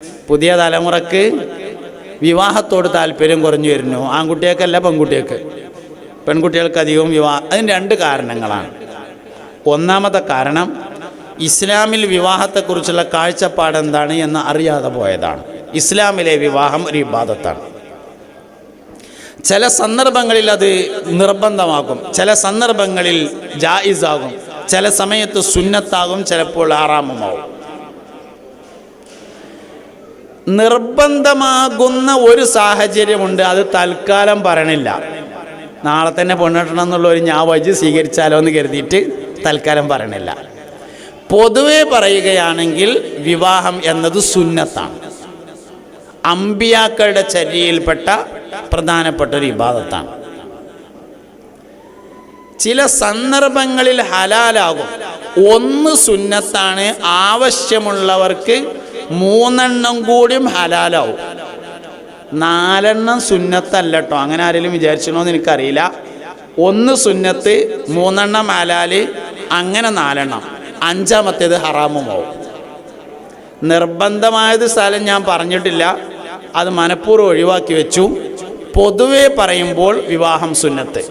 പുതിയ തലമുറക്ക് വിവാഹത്തോട് താല്പര്യം കുറഞ്ഞു വരുന്നു. ആൺകുട്ടികൾക്കല്ല, പെൺകുട്ടികൾക്ക്. പെൺകുട്ടികൾക്ക് അധികവും അതിന് രണ്ട് കാരണങ്ങളാണ്. ഒന്നാമത്തെ കാരണം ഇസ്ലാമിൽ വിവാഹത്തെക്കുറിച്ചുള്ള കാഴ്ചപ്പാട് എന്താണ് എന്ന് അറിയാതെ പോയതാണ്. ഇസ്ലാമിലെ വിവാഹം ഒരു ഇബാദത്താണ്. ചില സന്ദർഭങ്ങളിൽ അത് നിർബന്ധമാകും, ചില സന്ദർഭങ്ങളിൽ ജായിസാകും, ചില സമയത്ത് സുന്നത്താകും, ചിലപ്പോൾ ഹറാമുമാകും. നിർബന്ധമാകുന്ന ഒരു സാഹചര്യമുണ്ട്, അത് തൽക്കാലം പറയണില്ല. നാളെ തന്നെ പെണ്ണിട്ടണം എന്നുള്ളൊരു ഞാൻ വജ് സ്വീകരിച്ചാലോ എന്ന് കരുതിയിട്ട് തൽക്കാലം പറയണില്ല. പൊതുവെ പറയുകയാണെങ്കിൽ വിവാഹം എന്നത് സുന്നത്താണ്, അമ്പിയാക്കളുടെ ചര്യയിൽപ്പെട്ട പ്രധാനപ്പെട്ട ഒരു ഇബാദത്താണ്. ചില സന്ദർഭങ്ങളിൽ ഹലാലാകും. ഒന്ന് സുന്നത്താണ്, ആവശ്യമുള്ളവർക്ക് 3 കൂടിയും ഹലാലാവും. 4 സുന്നത്തല്ല കേട്ടോ, അങ്ങനെ ആരെങ്കിലും വിചാരിച്ചണോന്ന് എനിക്കറിയില്ല. 1 സുന്നത്ത്, 3 ഹലാല്, അങ്ങനെ 4, 5ാമത്തേത് ഹറാമുമാവും. നിർബന്ധമായത് സ്ഥലം ഞാൻ പറഞ്ഞിട്ടില്ല, അത് മനഃപൂർവ്വം ഒഴിവാക്കി വെച്ചു. പൊതുവെ പറയുമ്പോൾ വിവാഹം സുന്നത്ത്.